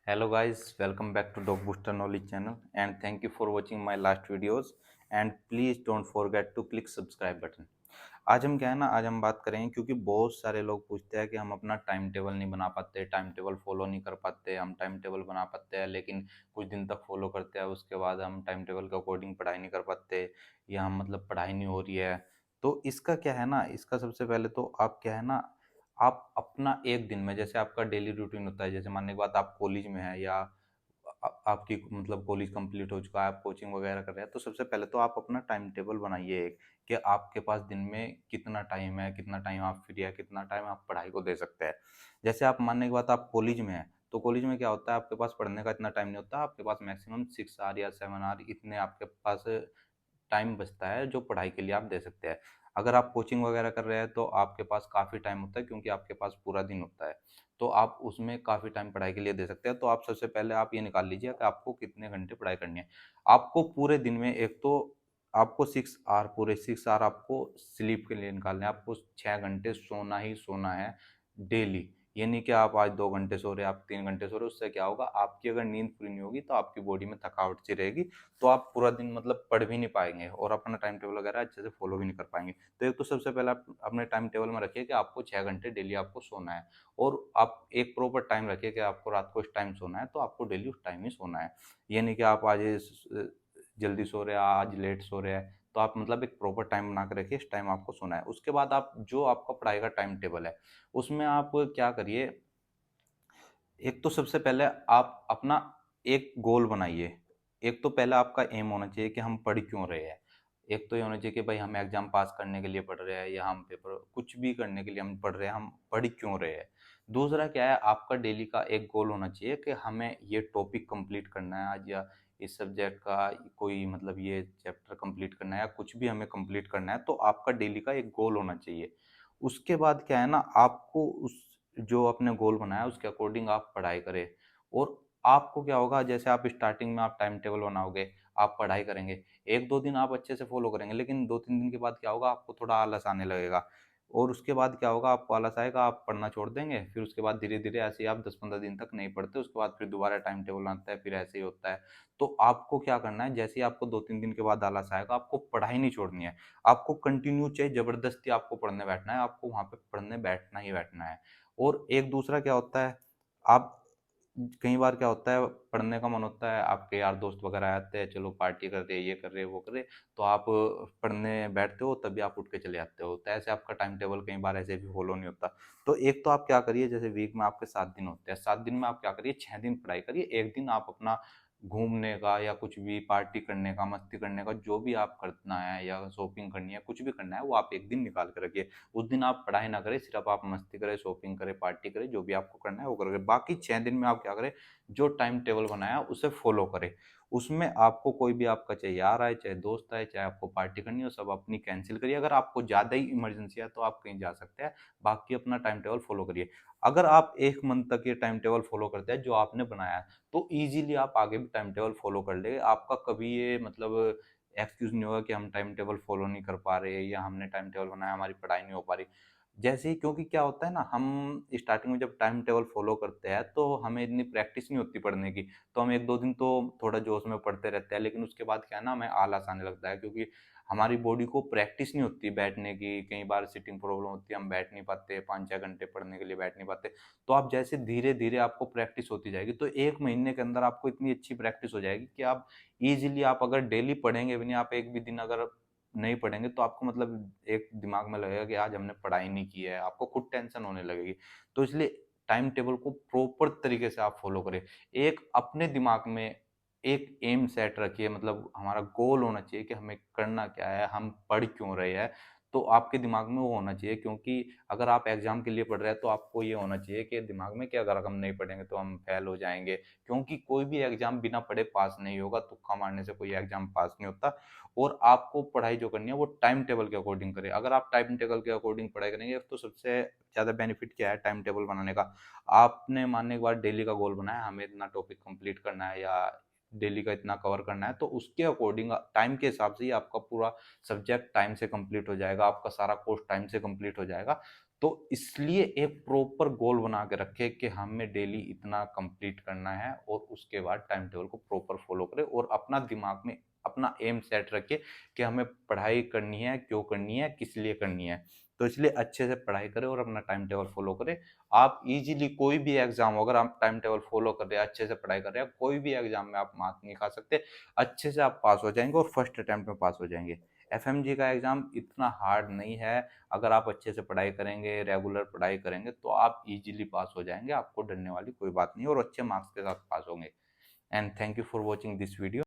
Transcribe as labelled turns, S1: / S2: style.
S1: Hello guys, welcome back to Dog Booster Knowledge channel and thank you for watching my last videos and please don't forget to click subscribe button। आज हम क्या है ना, आज हम बात करेंगे क्योंकि बहुत सारे लोग पूछते हैं कि हम अपना टाइम टेबल नहीं बना पाते, टाइम टेबल फॉलो नहीं कर पाते। हम टाइम टेबल बना पाते हैं लेकिन कुछ दिन तक फॉलो करते हैं, उसके बाद हम टाइम टेबल के अकॉर्डिंग पढ़ाई नहीं कर पाते या हम मतलब पढ़ाई नहीं हो रही है। तो इसका क्या है ना, इसका सबसे पहले तो आप क्या है ना, आप अपना एक दिन में जैसे आपका डेली रूटीन होता है, जैसे मानने के बाद आप कॉलेज में है या आपकी मतलब कॉलेज कंप्लीट हो चुका है, आप कोचिंग वगैरह कर रहे हैं, तो सबसे पहले तो आप अपना टाइम टेबल बनाइए एक कि आपके पास दिन में कितना टाइम है, कितना टाइम आप फ्री है, कितना टाइम आप पढ़ाई को दे सकते हैं। जैसे आप मानने के बाद आप कॉलेज में हैं, तो कॉलेज में क्या होता है, आपके पास पढ़ने का इतना टाइम नहीं होता, आपके पास मैक्सिमम 6 आवर या 7 आवर इतने आपके पास टाइम बचता है जो पढ़ाई के लिए आप दे सकते हैं। अगर आप कोचिंग वगैरह कर रहे हैं तो आपके पास काफ़ी टाइम होता है क्योंकि आपके पास पूरा दिन होता है, तो आप उसमें काफ़ी टाइम पढ़ाई के लिए दे सकते हैं। तो आप सबसे पहले आप ये निकाल लीजिए कि आपको कितने घंटे पढ़ाई करनी है। आपको पूरे दिन में एक तो आपको 6 आवर, पूरे 6 आवर आपको स्लीप के लिए निकालने हैं। आपको 6 घंटे सोना ही सोना है डेली। ये नहीं कि आप आज 2 घंटे सो रहे हैं, आप 3 घंटे सो रहे हो, उससे क्या होगा, आपकी अगर नींद पूरी नहीं होगी तो आपकी बॉडी में थकावट सी रहेगी, तो आप पूरा दिन मतलब पढ़ भी नहीं पाएंगे और अपना टाइम टेबल वगैरह अच्छे से फॉलो भी नहीं कर पाएंगे। तो एक तो सबसे पहले आप अपने टाइम टेबल में रखिए कि आपको 6 घंटे डेली आपको सोना है, और आप एक प्रॉपर टाइम रखिए कि आपको रात को इस टाइम सोना है, तो आपको डेली उस टाइम ही सोना है। ये नहीं कि आप आज जल्दी सो रहे हैं, आज लेट सो रहे हैं, तो आप मतलब एक प्रॉपर टाइम बना के रखिए, इस टाइम आपको सोना है। उसके बाद आप जो आपका पढ़ाई का टाइम टेबल है उसमें आप क्या करिए, एक तो सबसे पहले आप अपना एक गोल बनाइए। एक तो पहले आपका एम होना चाहिए कि हम पढ़ क्यों रहे हैं। एक तो ये होना चाहिए कि भाई हम एग्जाम पास करने के लिए पढ़ रहे हैं या हम पेपर कुछ भी करने के लिए हम पढ़ रहे हैं, हम पढ़ क्यों रहे हैं। दूसरा क्या है, आपका डेली का एक गोल होना चाहिए कि हमें ये टॉपिक कंप्लीट करना है आज, या इस सब्जेक्ट का कोई मतलब ये चैप्टर कंप्लीट करना है या कुछ भी हमें कंप्लीट करना है, तो आपका डेली का एक गोल होना चाहिए। उसके बाद क्या है ना, आपको उस जो आपने गोल बनाया उसके अकॉर्डिंग आप पढ़ाई करें। और आपको क्या होगा, जैसे आप स्टार्टिंग में आप टाइम टेबल बनाओगे, आप पढ़ाई करेंगे, 1-2 दिन आप अच्छे से फॉलो करेंगे, लेकिन 2-3 दिन के बाद क्या होगा, आपको थोड़ा आलस आने लगेगा। और उसके बाद क्या होगा, आपको आलस आएगा, आप पढ़ना छोड़ देंगे, फिर उसके बाद धीरे-धीरे ऐसे ही आप 10-15 दिन तक नहीं पढ़ते, उसके बाद फिर दोबारा टाइम टेबल आता है, फिर ऐसे ही होता है। तो आपको क्या करना है, जैसे ही आपको 2-3 दिन के बाद आलस आएगा, आपको पढ़ाई नहीं छोड़नी है। आपको कंटिन्यू चाहे ज़बरदस्ती आपको पढ़ने बैठना है, आपको वहाँ पे पढ़ने बैठना ही बैठना है। और एक दूसरा क्या होता है, आप कई बार क्या होता है, पढ़ने का मन होता है, आपके यार दोस्त वगैरह आते हैं, चलो पार्टी कर रहे, ये कर रहे, वो कर रहे, तो आप पढ़ने बैठते हो, तभी आप उठ के चले जाते हो, तो ऐसे आपका टाइम टेबल कई बार ऐसे भी फॉलो नहीं होता। तो एक तो आप क्या करिए, जैसे वीक में आपके 7 दिन होते हैं, 7 दिन में आप क्या करिए, 6 दिन पढ़ाई करिए, एक दिन आप अपना घूमने का या कुछ भी पार्टी करने का, मस्ती करने का, जो भी आप करना है या शॉपिंग करनी है, कुछ भी करना है, वो आप एक दिन निकाल के रखिए। उस दिन आप पढ़ाई ना करें, सिर्फ आप मस्ती करें, शॉपिंग करें, पार्टी करें, जो भी आपको करना है वो करें। बाकी 6 दिन में आप क्या करें, जो टाइम टेबल बनाया उसे फॉलो करें। उसमें आपको कोई भी आपका चाहे यार आए, चाहे दोस्त आए, चाहे आपको पार्टी करनी हो, सब अपनी कैंसिल करिए। अगर आपको ज़्यादा ही इमरजेंसी है तो आप कहीं जा सकते हैं, बाकी अपना टाइम टेबल फॉलो करिए। अगर आप 1 मंथ तक ये टाइम टेबल फॉलो करते हैं जो आपने बनाया है, तो ईज़िली आप आगे भी टाइम टेबल फॉलो कर लेंगे। आपका कभी ये मतलब एक्सक्यूज़ नहीं होगा कि हम टाइम टेबल फॉलो नहीं कर पा रहे या हमने टाइम टेबल बनाया, हमारी पढ़ाई नहीं हो पा रही। जैसे ही, क्योंकि क्या होता है ना, हम स्टार्टिंग में जब टाइम टेबल फॉलो करते हैं तो हमें इतनी प्रैक्टिस नहीं होती पढ़ने की, तो हम 1-2 दिन तो थोड़ा जोश में पढ़ते रहते हैं, लेकिन उसके बाद क्या है ना, हमें आलस आने लगता है क्योंकि हमारी बॉडी को प्रैक्टिस नहीं होती बैठने की। कई बार सिटिंग प्रॉब्लम होती है, हम बैठ नहीं पाते, 5-6 घंटे पढ़ने के लिए बैठ नहीं पाते। तो आप जैसे धीरे-धीरे आपको प्रैक्टिस होती जाएगी, तो 1 महीने के अंदर आपको इतनी अच्छी प्रैक्टिस हो जाएगी कि आप ईज़िली, आप अगर डेली पढ़ेंगे भी नहीं, आप एक भी दिन अगर नहीं पढ़ेंगे, तो आपको मतलब एक दिमाग में लगेगा कि आज हमने पढ़ाई नहीं की है, आपको खुद टेंशन होने लगेगी। तो इसलिए टाइम टेबल को प्रॉपर तरीके से आप फॉलो करें। एक अपने दिमाग में एक एम सेट रखिए, मतलब हमारा गोल होना चाहिए कि हमें करना क्या है, हम पढ़ क्यों रहे हैं। तो आपके दिमाग में वो होना चाहिए, क्योंकि अगर आप एग्ज़ाम के लिए पढ़ रहे हैं तो आपको ये होना चाहिए कि दिमाग में कि अगर हम नहीं पढ़ेंगे तो हम फेल हो जाएँगे। क्योंकि कोई भी एग्ज़ाम बिना पढ़े पास नहीं होगा, तुक्का मारने से कोई एग्ज़ाम पास नहीं होता। और आपको पढ़ाई जो करनी है वो टाइम टेबल के अकॉर्डिंग करें। अगर आप टाइम टेबल के अकॉर्डिंग पढ़ाई करेंगे तो सबसे ज़्यादा बेनिफिट क्या है टाइम टेबल बनाने का। आपने मानने के बाद डेली का गोल बनाया, हमें इतना टॉपिक कंप्लीट करना है या डेली का इतना कवर करना है, तो उसके अकॉर्डिंग टाइम के हिसाब से ही आपका पूरा सब्जेक्ट टाइम से कंप्लीट हो जाएगा, आपका सारा कोर्स टाइम से कंप्लीट हो जाएगा। तो इसलिए एक प्रॉपर गोल बना के रखे कि हमें डेली इतना कंप्लीट करना है और उसके बाद टाइम टेबल को प्रॉपर फॉलो करें और अपना दिमाग में अपना एम सेट रखे कि हमें पढ़ाई करनी है, क्यों करनी है, किस लिए करनी है। तो इसलिए अच्छे से पढ़ाई करें और अपना टाइम टेबल फॉलो करें। आप इजीली कोई भी एग्जाम हो, अगर आप टाइम टेबल फॉलो कर रहे हैं, अच्छे से पढ़ाई कर रहे हैं, कोई भी एग्जाम में आप मार्क्स नहीं खा सकते, अच्छे से आप पास हो जाएंगे और फर्स्ट अटेम्प्ट में पास हो जाएंगे। एफएमजी का एग्जाम इतना हार्ड नहीं है। अगर आप अच्छे से पढ़ाई करेंगे, रेगुलर पढ़ाई करेंगे, तो आप इजीली पास हो जाएंगे, आपको डरने वाली कोई बात नहीं है और अच्छे मार्क्स के साथ पास होंगे। And thank you for watching this video.